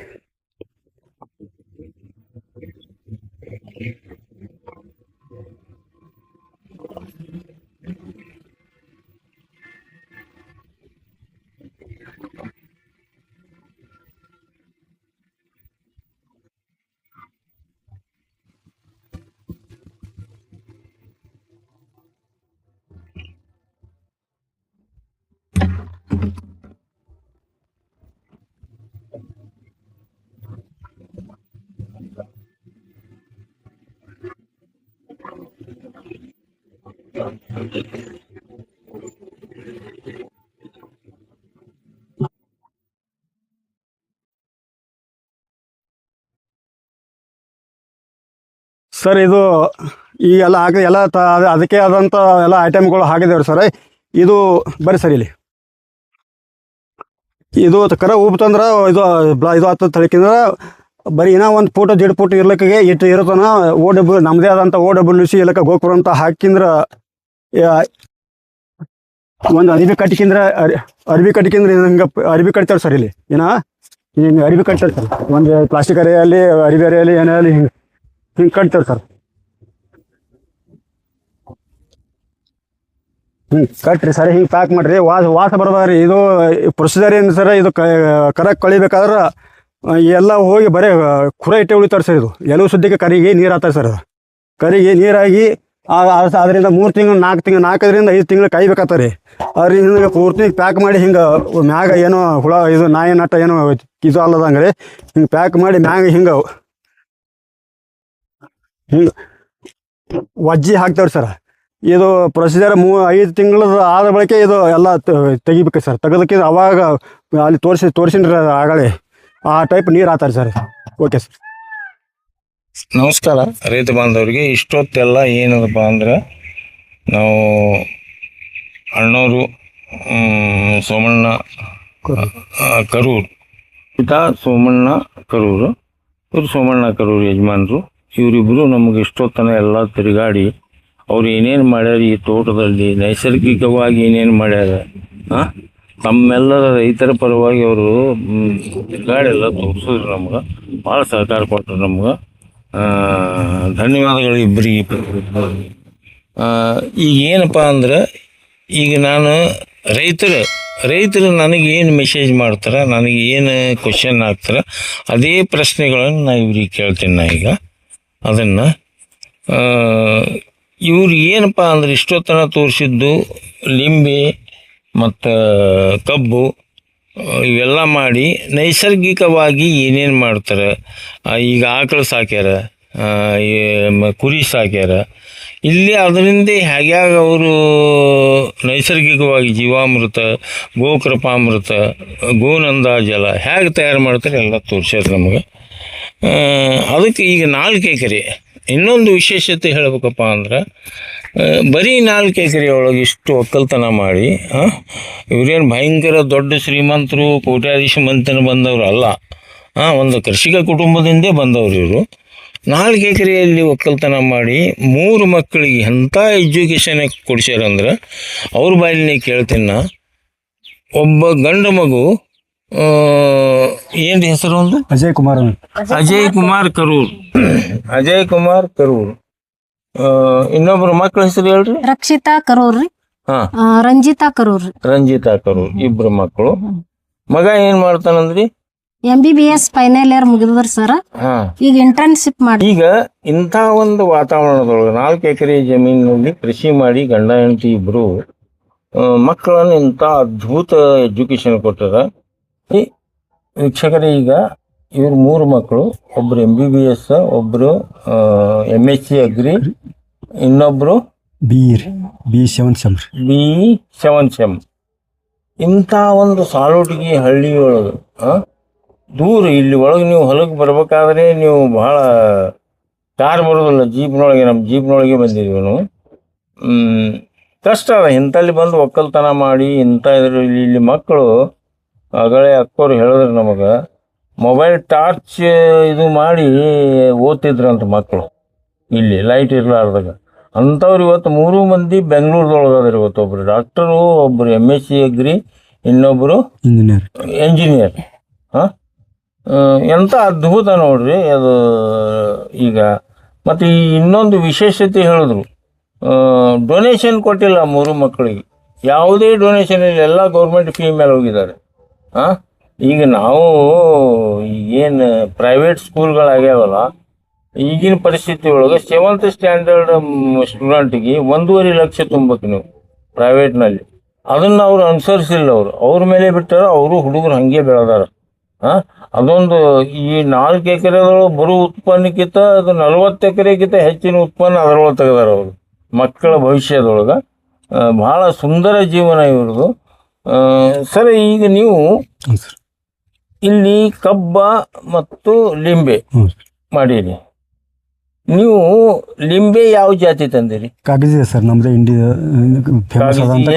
ಸರ್ ಇದು ಈ ಎಲ್ಲ ಎಲ್ಲ ಅದಕ್ಕೆ ಆದಂಥ ಎಲ್ಲ ಐಟಮ್ಗಳು ಹಾಕಿದೇವ್ರಿ ಸರ್. ಇದು ಬರ್ರಿ ಸರ್ ಇಲ್ಲಿ. ಇದು ಕರ ಉಬ್ತಂದ್ರೆ ಇದು ಹತ್ತು ತಳಕಿಂದ್ರೆ ಬರೀ ಇನ್ನೂ ಒಂದು ಫೂಟು 1.5 ಫೂಟ್ ಇರ್ಲಿಕ್ಕೆ ಇಟ್ಟು ಇರುತ್ತಾನ. ನಮ್ಮದೇ ಆದಂಥ OWC ಇಲ್ಲಕ್ಕೆ ಗೋಪುರ ಅಂತ ಹಾಕಿಂದ್ರೆ ಒಂದು ಅರಿವಿ ಕಟ್ಟಿಕಿಂದ್ರೆ ಹಿಂಗೆ ಅರಿವಿ ಕಟ್ತಾರೆ ಸರ್ ಇಲ್ಲಿ. ಹಿಂಗೆ ಅರಿವಿ ಕಟ್ತಾರೆ ಸರ್. ಒಂದು ಪ್ಲಾಸ್ಟಿಕ್ ಅರಿಯಲ್ಲಿ ಅರಿವಿ ಅರಿಯಲ್ಲಿ ಏನಲ್ಲಿ ಹಿಂಗೆ ಕಟ್ತಾರೆ ಸರ್. ಕಟ್ರಿ ಸರ್, ಹಿಂಗೆ ಪ್ಯಾಕ್ ಮಾಡಿರಿ. ವಾಸ ಬರೋದ್ರಿ. ಇದು ಪ್ರೊಸೀಜರ್ ಏನು ಸರ್, ಇದು ಕರಕ್ಕೆ ಕಳಿಬೇಕಾದ್ರೆ ಎಲ್ಲ ಹೋಗಿ ಬರೀ ಕುರ ಇಟ್ಟೆ ಉಳಿತಾರೆ ಸರ್. ಇದು ಎಲ್ಲೂ ಸುದ್ದಿಗೆ ಕರಿಗೆ ನೀರು ಹಾಕ್ತಾರೆ ಸರ್. ಕರಿಗೆ ನೀರಾಗಿ ಅದರಿಂದ 3 ತಿಂಗಳು 4 ತಿಂಗಳು 4ರಿಂದ 5 ತಿಂಗಳು ಕಾಯ್ಬೇಕಾಗ್ತಾರೆ. ಅದ್ರಿಂದ ಪೂರ್ತಿ ಪ್ಯಾಕ್ ಮಾಡಿ ಹಿಂಗೆ ಮ್ಯಾಗ ಏನೋ ಹುಳ ಇದು ನಾಯಿ ನಟ್ಟ ಏನೋ ಇದು ಅಲ್ಲದಂಗ್ರಿ ಹಿಂಗೆ ಪ್ಯಾಕ್ ಮಾಡಿ ಮ್ಯಾಗ ಹಿಂಗೆ ವಜ್ಜಿ ಹಾಕ್ತೇವ್ರಿ ಸರ್. ಇದು ಪ್ರೊಸೀಜರ್ 5 ತಿಂಗಳು ಆದ ಬಳಿಕ ಇದು ಎಲ್ಲ ತೆಗಿಬೇಕು ಸರ್. ತೆಗೆದಕ್ಕೆ ಅವಾಗ ಅಲ್ಲಿ ತೋರಿಸಿನ್ರಿ ಆಗಲೇ ಆ ಟೈಪ್ ನೀರು ಹಾಕ್ತಾರೆ ಸರ್. Okay sir. ನಮಸ್ಕಾರ ರೈತ ಬಾಂಧವರಿಗೆ. ಇಷ್ಟೊತ್ತೆಲ್ಲ ಏನದಪ್ಪ ಅಂದ್ರೆ ನಾವು ಅಣ್ಣವರು ಸೋಮಣ್ಣ ಕರೂರು, ಸೋಮಣ್ಣ ಕರೂರು, ಇವರು ಸೋಮಣ್ಣ ಕರೂರು ಯಜಮಾನರು. ಇವರಿಬ್ಬರು ನಮಗೆ ಇಷ್ಟೊತ್ತನ ಎಲ್ಲ ತಿರುಗಾಡಿ ಅವ್ರು ಏನೇನು ಮಾಡ್ಯಾರ ಈ ತೋಟದಲ್ಲಿ, ನೈಸರ್ಗಿಕವಾಗಿ ಏನೇನು ಮಾಡ್ಯಾರ, ತಮ್ಮೆಲ್ಲರ ರೈತರ ಪರವಾಗಿ ಅವರು ತಿರುಗಾಡೆಲ್ಲ ತೋರಿಸಿದ್ರು. ನಮ್ಗೆ ಭಾಳ ಸಹಕಾರ ಕೊಟ್ಟರು. ನಮ್ಗೆ ಧನ್ಯವಾದಗಳು ಇಬ್ಬರಿಗೆ. ಈಗ ಏನಪ್ಪ ಅಂದ್ರೆ ಈಗ ನಾನು ರೈತರು ನನಗೆ ಏನು ಮೆಸೇಜ್ ಮಾಡ್ತಾರೆ, ನನಗೆ ಏನು ಕ್ವಶನ್ ಹಾಕ್ತಾರೆ, ಅದೇ ಪ್ರಶ್ನೆಗಳನ್ನು ನಾನು ಇವ್ರಿಗೆ ಕೇಳ್ತೀನಿ. ನಾ ಈಗ ಅದನ್ನು ಇವ್ರು ಏನಪ್ಪ ಅಂದ್ರೆ ಇಷ್ಟೊತ್ತನ ತೋರಿಸಿದ್ದು ಲಿಂಬೆ ಮತ್ತು ಕಬ್ಬು ಇವೆಲ್ಲ ಮಾಡಿ ನೈಸರ್ಗಿಕವಾಗಿ ಏನೇನು ಮಾಡ್ತಾರೆ. ಈಗ ಆಕಳು ಸಾಕ್ಯಾರ, ಕುರಿ ಸಾಕ್ಯಾರ. ಇಲ್ಲಿ ಅದರಿಂದ ಹೇಗ್ಯಾಗ ಅವರು ನೈಸರ್ಗಿಕವಾಗಿ ಜೀವಾಮೃತ, ಗೋಕೃಪಾಮೃತ, ಗೋನಂದ ಜಲ ಹೇಗೆ ತಯಾರು ಮಾಡ್ತಾರೆ ಎಲ್ಲ ತೋರಿಸ್ಯಾರ ನಮಗೆ. ಅದಕ್ಕೆ ಈಗ 4 ಎಕರೆ ಇನ್ನೊಂದು ವಿಶೇಷತೆ ಹೇಳ್ಬೇಕಪ್ಪ ಅಂದ್ರೆ ಬರೀ 4 ಎಕರೆ ಒಳಗೆ ಇಷ್ಟು ಒಕ್ಕಲ್ತನ ಮಾಡಿ ಇವರೇನು ಭಯಂಕರ ದೊಡ್ಡ ಶ್ರೀಮಂತರು ಕೋಟ್ಯಾಧೀಶ ಮಂತನ ಬಂದವರು ಅಲ್ಲ. ಒಂದು ಕೃಷಿಕ ಕುಟುಂಬದಿಂದೇ ಬಂದವರು ಇವರು. 4 ಎಕರೆಯಲ್ಲಿ ಒಕ್ಕಲ್ತನ ಮಾಡಿ 3 ಮಕ್ಕಳಿಗೆ ಎಂಥ ಎಜುಕೇಷನ್ ಕೊಡಿಸ್ಯಾರಂದ್ರೆ ಅವ್ರ ಬಾಯಲ್ಲಿ ಕೇಳ್ತೀನಿ ನಾ. ಒಬ್ಬ ಗಂಡು ಮಗು ಏನು ಹೆಸರು ಒಂದು ಅಜಯ್ ಕುಮಾರ್ ಕರೂರ್. ಇನ್ನೊಬ್ರು ಮಕ್ಕಳ ಹೆಸರು ಹೇಳ್ರಿ. ರಕ್ಷಿತಾ ಕರೂರ್ ರೀ. ರಂಜಿತಾ ಕರೂರ್. ಇಬ್ರು ಮಕ್ಕಳು. ಮಗ ಏನ್ ಮಾಡ್ತಾನಂದ್ರಿ? MBBS ಫೈನಲ್ ಇಯರ್ ಮುಗಿದ್ರಿ ಸರ್. ಹಾ ಈಗ ಇಂಟರ್ನ್ಶಿಪ್ ಮಾಡಿ ಈಗ ಇಂಥ ಒಂದು ವಾತಾವರಣದೊಳಗೆ 4 ಎಕರೆ ಜಮೀನಿನಲ್ಲಿ ಕೃಷಿ ಮಾಡಿ ಗಂಡ ಹೆಂಡತಿ ಇಬ್ರು ಮಕ್ಕಳನ್ನು ಇಂಥ ಅದ್ಭುತ ಎಜುಕೇಶನ್ ಕೊಟ್ಟದ. ಈ ವೀಕ್ಷಕರೇ, ಈಗ ಇವ್ರು 3 ಮಕ್ಕಳು, ಒಬ್ರು MBBS, ಒಬ್ರು MSc ಅಗ್ರಿ, ಇನ್ನೊಬ್ರು B7 ಸೆಮ್. ಇಂಥ ಒಂದು ಸಾಲೋಟಿಗೆ ಹಳ್ಳಿಯೊಳಗೆ ದೂರ ಇಲ್ಲಿ ಒಳಗೆ ನೀವು ಹೊಲಕ್ಕೆ ಬರ್ಬೇಕಾದ್ರೆ ನೀವು ಭಾಳ ಕಾರ್ ಬರೋದಿಲ್ಲ, ಜೀಪ್ನೊಳಗೆ, ನಮ್ಮ ಜೀಪ್ನೊಳಗೆ ಬಂದಿದ್ವಿ ನಾವು. ಕಷ್ಟ ಅದ ಇಂಥಲ್ಲಿ ಬಂದು ಒಕ್ಕಲ್ತನ ಮಾಡಿ ಇಂಥ ಇಲ್ಲಿ ಮಕ್ಕಳು ಆಗಲೇ ಅಕ್ಕೋರು ಹೇಳಿದ್ರು ನಮಗೆ, ಮೊಬೈಲ್ ಟಾರ್ಚ್ ಇದು ಮಾಡಿ ಓದ್ತಿದ್ರಂತ ಮಕ್ಕಳು ಇಲ್ಲಿ ಲೈಟ್ ಇರಲಾರ್ದಾಗ. ಅಂಥವ್ರು ಇವತ್ತು 3 ಮಂದಿ ಬೆಂಗಳೂರದೊಳಗಾದ್ರೆ. ಇವತ್ತು ಒಬ್ರು ಡಾಕ್ಟರು, ಒಬ್ಬರು MSc ಅಗ್ರಿ, ಇನ್ನೊಬ್ಬರು ಇಂಜಿನಿಯರ್. ಹಾಂ, ಎಂಥ ಅದ್ಭುತ ನೋಡ್ರಿ ಅದು. ಈಗ ಮತ್ತು ಈ ಇನ್ನೊಂದು ವಿಶೇಷತೆ ಹೇಳಿದ್ರು, ಡೊನೇಷನ್ ಕೊಟ್ಟಿಲ್ಲ 3 ಮಕ್ಕಳಿಗೆ, ಯಾವುದೇ ಡೊನೇಷನ್ ಇಲ್ಲ, ಎಲ್ಲ ಗೌರ್ಮೆಂಟ್ ಫೀ ಮೇಲೆ ಹೋಗಿದ್ದಾರೆ. ಹಾಂ, ಈಗ ನಾವು ಈಗೇನು ಪ್ರೈವೇಟ್ ಸ್ಕೂಲ್ಗಳಾಗ್ಯಾವಲ್ಲ, ಈಗಿನ ಪರಿಸ್ಥಿತಿ ಒಳಗೆ 7th ಸ್ಟ್ಯಾಂಡರ್ಡ್ ಸ್ಟೂಡೆಂಟಿಗೆ 1.5 ಲಕ್ಷ ತುಂಬಬೇಕು ನೀವು ಪ್ರೈವೇಟ್ನಲ್ಲಿ. ಅದನ್ನು ಅವರು ಅನುಸರಿಸಿಲ್ಲ, ಅವ್ರ ಮೇಲೆ ಬಿಟ್ಟಾರ. ಅವರು ಹುಡುಗರು ಹಾಗೆ ಬೆಳೆದಾರ. ಹಾಂ, ಅದೊಂದು ಈ 4 ಎಕರೆದೊಳಗೆ ಬರೋ ಉತ್ಪನ್ನಕ್ಕಿಂತ ಅದು 40 ಎಕರೆಗಿಂತ ಹೆಚ್ಚಿನ ಉತ್ಪನ್ನ ಅದರೊಳಗೆ ತೆಗೆದಾರ ಅವರು. ಮಕ್ಕಳ ಭವಿಷ್ಯದೊಳಗೆ ಭಾಳ ಸುಂದರ ಜೀವನ ಇವ್ರದ್ದು. ಸರ್, ಈಗ ನೀವು ಇಲ್ಲಿ ಕಬ್ಬ ಮತ್ತು ಲಿಂಬೆ ಮಾಡೀರಿ. ನೀವು ಲಿಂಬೆ ಯಾವ ಜಾತಿ ತಂದಿರಿ? ಕಾಗಜಿ ಸರ್, ನಮ್ದು ಇಂಡಿಯಾ ಫೇಮಸ್ ಆದಂತ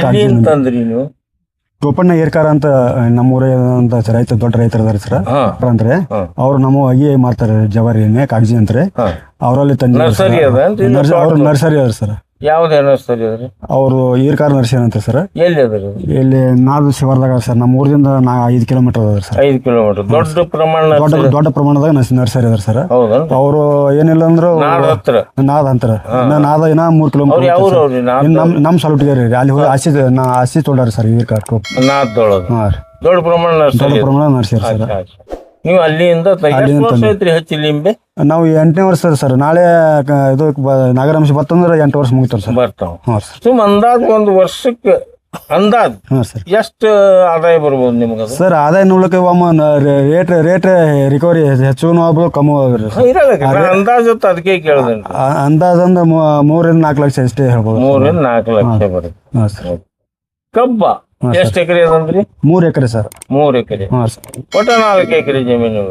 ತಂದ್ರಿ ನೀವು? ಟೋಪಣ್ಣ ಏರ್ಕಾರ ಅಂತ ನಮ್ಮೂರ ರೈತ, ದೊಡ್ಡ ರೈತರ ಅದಾರ ಸರ್. ಅಂದ್ರೆ ಅವ್ರು ನಮ್ಮ ಅಗಿ ಮಾಡ್ತಾರೆ, ಜವಾರಿ ಎಣ್ಣೆ ಕಾಗಜಿ ಅಂತಾರೆ. ಅವರಲ್ಲಿ ತಂದಿ ನರ್ಸರಿ ಅದ, ಅವ್ರು ನರ್ಸರಿ ಅದ ಸರ್. ಯಾವ್ದು ನರ್ಸರಿ ಅದ್ರಿ? ಅವರು ಈರ್ಕಾರ ನರ್ಸರಿ ಅಂತ ಸರ್. ಎಲ್ಲಿ ಅದ್ರಿ? ಇಲ್ಲಿ ನಾದು ಶಿವರ್ದಾಗ ಸರ್. ನಮ್ಮ ಊರಿಂದ 5 ಕಿಲೋಮೀಟರ್ ಅದ ಸರ್. 5 ಕಿಲೋಮೀಟರ್. ದೊಡ್ಡ ಪ್ರಮಾಣದಾಗ ನರ್ಸರಿ ಅದ ಸರ್. ಅವರು ಏನಿಲ್ಲ ಅಂದ್ರು ನಾದ್ ಅಂತಾರ. ನಾದ ಇನ್ನ 3 ಕಿಲೋಮೀಟರ್ ನಮ್ ಸಲುಟಿಗೆ ರೀ. ಅಲ್ಲಿ ಹೋಗಿ ಆಸಿ ತೊಗೊಂಡಾರ ಸರ್ ಈರ್ಕಾರ ದೊಡ್ಡ ಪ್ರಮಾಣ ನರ್ಸರಿ ಸರ್. ನೀವು ಅಲ್ಲಿಂದ ಹಚ್ಚಿ ಲಿಂಬೆ? ನಾವು 8ನೇ ವರ್ಷ ಸರ್. ನಾಳೆ ಇದು ನಾಗರಾಂಶ ಬರ್ತಂದ್ರೆ 8 ವರ್ಷ ಮುಗಿತಾರ ಸರ್. ಬರ್ತಾವ. ಸುಮ್ ಅಂದಾಜು ಒಂದು ವರ್ಷಕ್ಕೆ ಅಂದಾಜು ಎಷ್ಟು ಆದಾಯ ಬರ್ಬೋದು ನಿಮ್ಗೆ ಸರ್? ಆದಾಯ ನೋಡ್ಲಿಕ್ಕೆ ರೇಟ್ ರಿಕವರಿ ಹೆಚ್ಚು ಆಗ್ಬೋದು, ಕಮ್ಮಿ ಆಗ್ಬೋದು. ಅಂದಾಜು ಅದಕ್ಕೆ ಕೇಳಿದೆ. ಅಂದಾಜ್ ಅಂದ್ರೆ 3 ರಿಂದ 4 ಲಕ್ಷ ಅಷ್ಟೇ ಹೇಳ್ಬೋದು. 3 ರಿಂದ 4 ಲಕ್ಷ ಬರುತ್ತೆ. ಕಬ್ಬ ಎಷ್ಟು ಎಕರೆ ಅದಂದ್ರಿ? 3 ಎಕರೆ ಸರ್. 3 ಎಕರೆ. ಒಟ್ಟ 4 ಎಕರೆ ಜಮೀನು.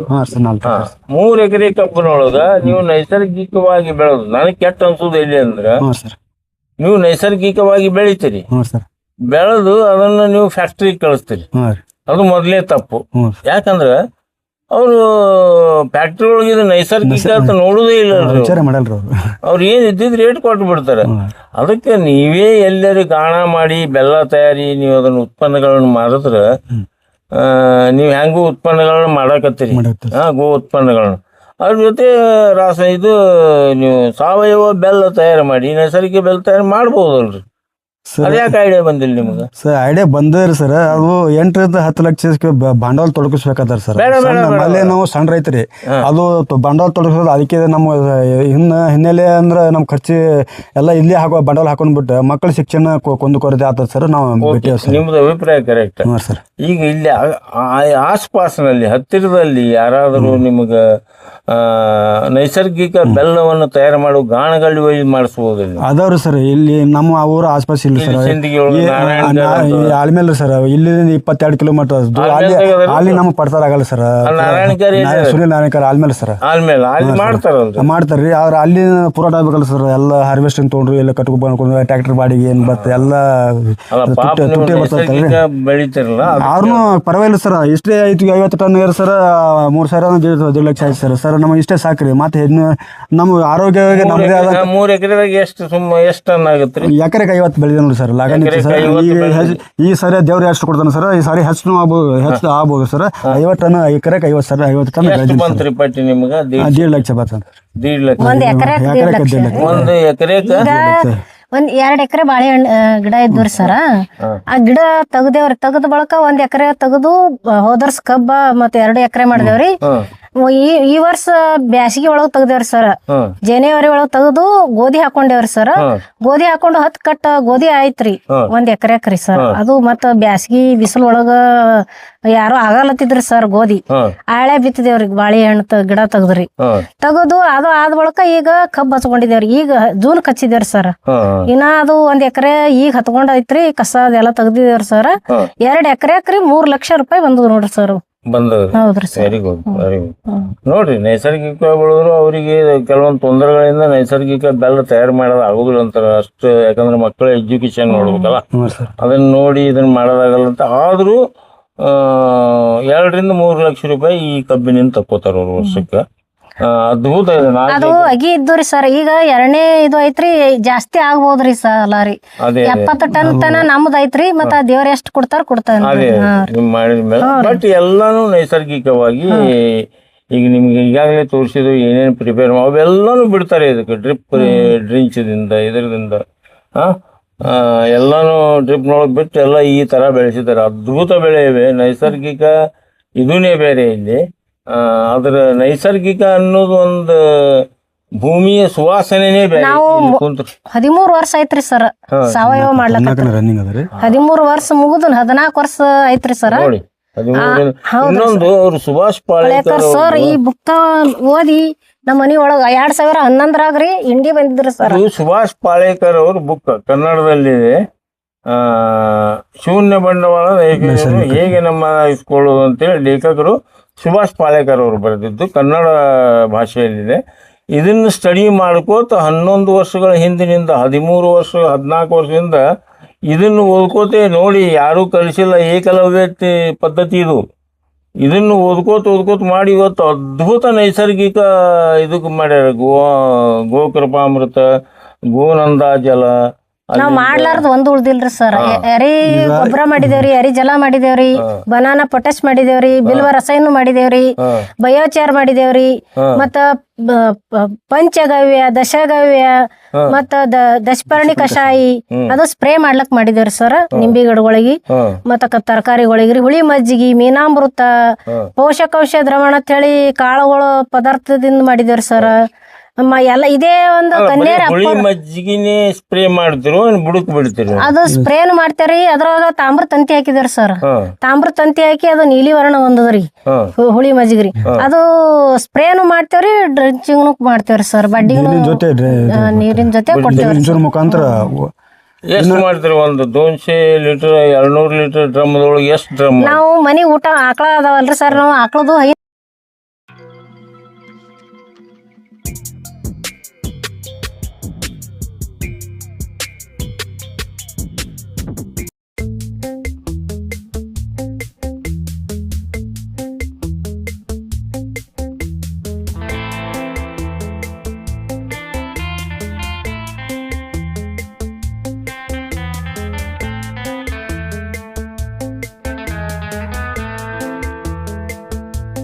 3 ಎಕರೆ ಕಬ್ಬಿನೊಳಗ ನೀವು ನೈಸರ್ಗಿಕವಾಗಿ ಬೆಳೆದು, ನನಗೆ ಕೆಟ್ಟ ಅನ್ಸೋದು ಎಲ್ಲಿ ಅಂದ್ರ, ನೀವು ನೈಸರ್ಗಿಕವಾಗಿ ಬೆಳಿತೀರಿ, ಬೆಳೆದು ಅದನ್ನ ನೀವು ಫ್ಯಾಕ್ಟ್ರಿಗೆ ಕಳಿಸ್ತೀರಿ. ಅದು ಮೊದಲೇ ತಪ್ಪು. ಯಾಕಂದ್ರ ಅವರು ಫ್ಯಾಕ್ಟ್ರಿ ಒಳಗೆ ನೈಸರ್ಗಿಕ ಅಂತ ನೋಡುದೇ ಇಲ್ಲ. ಅವ್ರು ಏನ್ ಇದ್ದಿದ್ ರೇಟ್ ಕೊಟ್ಟು ಬಿಡ್ತಾರೆ. ಅದಕ್ಕೆ ನೀವೇ ಎಲ್ಲರೂ ಗಾಣ ಮಾಡಿ ಬೆಲ್ಲ ತಯಾರಿ ನೀವು ಅದನ್ನ ಉತ್ಪನ್ನಗಳನ್ನ ಮಾರಿದ್ರೆ ನೀವು ಹೆಂಗೂ ಉತ್ಪನ್ನಗಳನ್ನ ಮಾಡಕತ್ತೀರಿ. ಗೋ ಉತ್ಪನ್ನಗಳನ್ನ ಅದ್ರ ಜೊತೆ ಇದು ನೀವು ಸಾವಯವ ಬೆಲ್ಲ ತಯಾರು ಮಾಡಿ ನೈಸರ್ಗಿಕ ಬೆಲ್ಲ ತಯಾರು ಮಾಡ್ಬೋದಲ್ರಿ. ಅದ್ಯಾಕೆ ಐಡಿಯಾ ಬಂದಿಲ್ಲ ನಿಮ್ಗೆ? ಸರ್, ಐಡಿಯಾ ಬಂದ್ರಿ ಸರ್. ಅದು 8 ರಿಂದ 10 ಲಕ್ಷಕ್ಕೆ ಬಂಡವಾಳ ತೊಡಗಿಸ್ಬೇಕಾದ ಸರ್. ನಮ್ಮಲ್ಲೇ ನಾವು ಸಣ್ಣ ರೈತರಿ, ಅದು ಬಂಡವಾಳ ತೊಡಗಿಸೋದು. ಅದಕ್ಕೆ ನಮ್ಮ ಹಿನ್ನೆಲೆ ಅಂದ್ರೆ ನಮ್ಮ ಖರ್ಚು ಎಲ್ಲ ಇಲ್ಲಿ ಬಂಡವಾಳ ಹಾಕೊಂಡ್ಬಿಟ್ಟು ಮಕ್ಕಳ ಶಿಕ್ಷಣ ಕೊಂದುಕೊರತೆ ಆಗ್ತದೆ ಸರ್. ನಾವು ನಿಮ್ದು ಅಭಿಪ್ರಾಯ ಕರೆಕ್ಟ್ ಸರ್. ಈಗ ಇಲ್ಲಿ ಆಸ್ಪಾಸ್ನಲ್ಲಿ ಹತ್ತಿರದಲ್ಲಿ ಯಾರಾದರೂ ನಿಮ್ಗೆ ನೈಸರ್ಗಿಕ ಬೆಲ್ಲವನ್ನು ತಯಾರು ಮಾಡೋ ಗಾಣಗಳು ಮಾಡಿಸ್ಬೋದು? ಅದಾವ್ರಿ ಸರ್. ಇಲ್ಲಿ ನಮ್ಮ ಊರ ಆಸ್ಪಾಸ್ ಇಲ್ಲ ಸರ್. ಆಲ್ಮೇಲೆ ಸರ್, ಇಲ್ಲಿಂದ 22 ಕಿಲೋಮೀಟರ್ ಅಲ್ಲಿ ನಮ್ಗೆ ಪಡ್ತಾರ ಆಗಲ್ಲ ಸರ್. ಸುನಿಲ್ ನಾರಾಯಣಕರ್ ಆಲ್ಮೇಲೆ ಸರ್. ಮಾಡ್ತಾರ್ರಿ. ಅವ್ರ ಅಲ್ಲಿ ಪೂರಾಟ ಆಗ್ಬೇಕಲ್ಲ ಸರ್. ಎಲ್ಲ ಹಾರ್ವೆಸ್ಟಿಂಗ್ ತೊಗೊಂಡ್ರು, ಎಲ್ಲ ಕಟ್ಕೊಂಡು ಟ್ರ್ಯಾಕ್ಟರ್ ಬಾಡಿಗೆ ಏನ್ ಬರ್ತದೆ ಎಲ್ಲ ತುಟ್ಟಿ ಬರ್ತೈತೆ. ಅವ್ರನ್ನು ಪರವಾಗಿಲ್ಲ ಸರ್. ಇಷ್ಟೇ 50 ಟನ್ ಸರ್. 3,000 ಲಕ್ಷ ಆಯ್ತು ಸರ್. ಸರ್ ನಮಗೆ ಇಷ್ಟೇ ಸಾಕ್ರಿ. ಮತ್ತೆ ನಮ್ಮ ಆರೋಗ್ಯವಾಗಿ ನಮ್ದೇ ಆದ 3 ಎಕರೆದಾಗ ಎಷ್ಟು ಟನ್ ಆಗುತ್ತೆ? ಎಕರೆಗೆ 50 ಬೆಳೆದ ನೋಡಿ ಸರ್. ಲಾಗಣಿ ಸರ್. ಈ ಸರಿ ದೇವ್ರು ಎಷ್ಟು ಕೊಡ್ತಾನೆ ಸರ್. ಈ ಸಾರಿ ಹೆಚ್ಚು ಆಗ್ಬೋದು ಸರ್. 50 ಟನ್ ಎಕರೆಗೆ 50 ಸರ್. 50 ಟನ್ ಬೆಳೆದ ನಿಮ್ಗೆ 1.5 ಲಕ್ಷ ಬರ್ತದೆ. 1.5 ಲಕ್ಷ. ಒಂದ್ ಎಕರೆ ಒಂದು ಎಕರೆಗೆ ಒಂದ್ 2 ಎಕರೆ ಬಾಳೆಹಣ್ಣು ಗಿಡ ಇದ್ವ್ರಿ ಸರ. ಆ ಗಿಡ ತೆಗ್ದೇವ್ರಿ. ತೆಗದ ಬಳಕ 1 ಎಕರೆ ತೆಗೆದು ಹೋದರ್ಸ್ ಕಬ್ಬ ಮತ್ತ್ 2 ಎಕರೆ ಮಾಡಿದೇವ್ರಿ. ಈ ವರ್ಷ ಬ್ಯಾಸಿಗೆ ಒಳಗ್ ತೆಗ್ದೇವ್ರಿ ಸರ್. ಜನವರಿ ಒಳಗ್ ತೆಗೆದು ಗೋಧಿ ಹಾಕೊಂಡೇವ್ರಿ ಸರ್. ಗೋಧಿ ಹಾಕೊಂಡು 10 ಕಟ್ಟ ಗೋಧಿ ಆಯ್ತ್ರಿ 1 ಎಕರೆಕ್ರಿ ಸರ್. ಅದು ಮತ್ತ ಬ್ಯಾಸಿಗೆ ಬಿಸಿಲು ಒಳಗ ಯಾರು ಆಗಲತ್ತಿದ್ರಿ ಸರ್ ಗೋಧಿ. ಆಳೆ ಬಿತ್ತಿದೇವ್ರಿ ಬಾಳೆಹಣ್ಣು ಗಿಡ ತೆಗದ್ರಿ. ತೆಗದು ಅದು ಆದ ಬಳಕ ಈಗ ಕಬ್ಬ್ ಹಚ್ಕೊಂಡಿದೇವ್ರಿ. ಈಗ ಜೂನ್ ಹಚ್ಚಿದೇವ್ರಿ ಸರ್. ಇನ್ನ ಅದು 1 ಎಕರೆ ಈಗ ಹತ್ಕೊಂಡೈತ್ರಿ. ಕಸ ಅದೆಲ್ಲ ತೆಗ್ದಿದೇವ್ರಿ ಸರ್. 2 ಎಕರೆಕ್ರಿ 3 ಲಕ್ಷ ರೂಪಾಯಿ ಬಂದದ್ ನೋಡ್ರಿ ಸರ್. ಹೌದ್ರಿ sir. Very good very good. ನೋಡ್ರಿ, ನೈಸರ್ಗಿಕ ಬೆಳೆದ್ರು ಅವರಿಗೆ ಕೆಲವೊಂದು ತೊಂದರೆಗಳಿಂದ ನೈಸರ್ಗಿಕ ಬೆಲ್ಲ ತಯಾರು ಮಾಡೋದು ಆಗುದಿಲ್ಲ ಅಂತಾರ ಅಷ್ಟು. ಯಾಕಂದ್ರೆ ಮಕ್ಕಳ ಎಜುಕೇಶನ್ ನೋಡ್ಬೇಕಲ್ಲ, ಅದನ್ನ ನೋಡಿ ಇದನ್ನ ಮಾಡೋದಾಗಲ್ಲ ಅಂತ. ಆದ್ರೂ 2 ರಿಂದ 3 ಲಕ್ಷ ರೂಪಾಯಿ ಈ ಕಬ್ಬಿನಿಂದ ತಕ್ಕೋತಾರ ಅವ್ರು ವರ್ಷಕ್ಕೆ. ಅದ್ಭುತ ಇದೆ. ಅದು ಅಗಿ ಇದ್ದುರಿ ಸರ್. ಈಗ 2ನೇ ಇದು ಐತ್ರಿ, ಜಾಸ್ತಿ ಆಗ್ಬೋದ್ರಿ ಸಲ ರೀ. 70 ಟನ್ ತನ ನಮ್ದು ಐತ್ರಿ. ಮತ್ತ ದೇವ್ರ ಎಷ್ಟ್ ಕೊಡ್ತಾರ ಅದೇ ನಿಮ್ ಮಾಡಿದ ಮೇಲೆ. ಬಟ್ ಎಲ್ಲಾನು ನೈಸರ್ಗಿಕವಾಗಿ ಈಗ ನಿಮ್ಗೆ ಈಗಾಗಲೇ ತೋರಿಸಿದ್ರು ಏನೇನು ಪ್ರಿಪೇರ್ ಅವೆಲ್ಲಾನು ಬಿಡ್ತಾರೆ ಇದಕ್ಕೆ ಡ್ರಿಂಕ್ದಿಂದ ಇದರಿಂದ ಎಲ್ಲಾನು ಡ್ರಿಪ್ನೊಳಗೆ ಬಿಟ್ಟು ಎಲ್ಲ ಈ ತರ ಬೆಳೆಸಿದ್ದಾರೆ. ಅದ್ಭುತ ಬೆಳೆ ಇವೆ. ನೈಸರ್ಗಿಕ ಇದನ್ನೇ ಬೇರೆ ಇಲ್ಲಿ. ಅದ್ರ ನೈಸರ್ಗಿಕ ಅನ್ನೋದು ಒಂದು ಭೂಮಿಯ ಸುವಾಸನೆನೇ ಬೇರೆ. 13 ವರ್ಷ ಐತ್ರಿ ಸರ್ ಸಾವಯವ ಮಾಡ್ಲಕ್ಕ. 13 ವರ್ಷ ಮುಗಿದು 14 ವರ್ಷ ಐತ್ರಿ ಸರ್. ನೋಡಿ, ಇನ್ನೊಂದು ಅವ್ರು ಸುಭಾಷ್ ಪಾಳೇಕರ್ ಸರ್ ಈ ಬುಕ್ ಓದಿ ನಮ್ಮ ಮನಿ ಒಳಗ 2011ರಾಗ್ರಿ ಇಂಡಿ ಬಂದಿದ್ರಿ ಸರ್. ಸುಭಾಷ್ ಪಾಳೇಕರ್ ಅವ್ರ ಬುಕ್ ಕನ್ನಡದಲ್ಲಿದೆ. ಶೂನ್ಯ ಬಂಡವಾಳ ಹೇಗೆ ನಮ್ಮಕೊಳ್ಳುವುದು ಅಂತೇಳಿ ಲೇಖಕರು ಸುಭಾಷ್ ಪಾಳೇಕರ್ ಅವರು ಬರೆದಿದ್ದು ಕನ್ನಡ ಭಾಷೆಯಲ್ಲಿದೆ. ಇದನ್ನು ಸ್ಟಡಿ ಮಾಡ್ಕೋತ 11 ವರ್ಷಗಳ ಹಿಂದಿನಿಂದ 13 ವರ್ಷ 14 ವರ್ಷದಿಂದ ಇದನ್ನು ಓದ್ಕೋತೆ ನೋಡಿ. ಯಾರೂ ಕಲಿಸಿಲ್ಲ, ಏಕಲವ್ಯ ಪದ್ಧತಿ ಇದು. ಇದನ್ನು ಓದ್ಕೋತ ಮಾಡಿ ಇವತ್ತು ಅದ್ಭುತ ನೈಸರ್ಗಿಕ ಇದಕ್ಕೆ ಮಾಡ್ಯಾರ. ಗೋಕೃಪಾಮೃತ, ಗೋನಂದ ಜಲ. ನಾವ್ ಮಾಡ್ಲಾರ್ದ ಒಂದ್ ಉಳ್ದಿಲ್ರಿ ಸರ್. ಎರಿ ಗೊಬ್ಬರ ಮಾಡಿದೇವ್ರಿ, ಎರಿ ಜಲ ಮಾಡಿದೇವ್ರಿ, ಬನಾನಾ ಪೊಟ್ಯಾಶ್ ಮಾಡಿದೇವ್ರಿ, ಬಿಲ್ವ ರಸಾಯನ ಮಾಡಿದೇವ್ರಿ, ಬಯೋಚಾರ್ ಮಾಡಿದೇವ್ರಿ, ಮತ್ತ ಪಂಚಗವ್ಯ, ದಶಗವ್ಯ, ಮತ್ತ ದಶಪರ್ಣಿ ಕಷಾಯಿ ಅದು ಸ್ಪ್ರೇ ಮಾಡ್ಲಕ್ ಮಾಡಿದೇವ್ರಿ ಸರ್. ನಿಂಬಿ ಗಿಡಗಳಿಗೆ ಮತ್ತ ತರಕಾರಿಗಳಿಗ್ರಿ, ಹುಳಿ ಮಜ್ಜಿಗಿ, ಮೀನಾಮೃತ, ಪೋಷಕಾಂಶ ದ್ರವಣ ಅಂತ ಹೇಳಿ ಕಾಳುಗಳು ಪದಾರ್ಥದಿಂದ ಮಾಡಿದೇವ್ರಿ ಸರ್. ಎಲ್ಲ ಇದೇ ಒಂದು ಮಜ್ಜಿಗೆನೆ ಸ್ಪ್ರೇ ಮಾಡ್ತಿರೋ ಬುಡಕ್ ಬಿಡ್ತೀರಿ? ಅದು ಸ್ಪ್ರೇನು ಮಾಡ್ತೇವ್ರಿ. ಅದ್ರೊಳಗ ತಾಮ್ರ ತಂತಿ ಹಾಕಿದಾರ ಸರ್. ತಾಮ್ರ ತಂತಿ ಹಾಕಿ ಅದು ನೀಲಿ ವರ್ಣ ಒಂದದ್ರಿ ಹುಳಿ ಮಜ್ಜಿಗ್ರಿ. ಅದು ಸ್ಪ್ರೇನು ಮಾಡ್ತೇವ್ರಿ, ಡ್ರೆಂಚಿಂಗ್ನು ಮಾಡ್ತೇವ್ರಿ ಸರ್. ಬಡ್ಡಿಗೂ ನೀರಿನ ಜೊತೆ ಕೊಡ್ತೇವ್ರಿ. ಮುಖಾಂತರ ಎಷ್ಟು ಮಾಡ್ತೀರಿ? ಒಂದು 200 ಲೀಟರ್ 200 ಲೀಟರ್ ಡ್ರಮ್ದೊಳಗೆ ಎಷ್ಟು ಡ್ರಮ್? ನಾವು ಮನಿ ಊಟ ಆಕಳ ಅದಾವಲ್ರಿ ಸರ್. ನಾವು ಆಕಳದು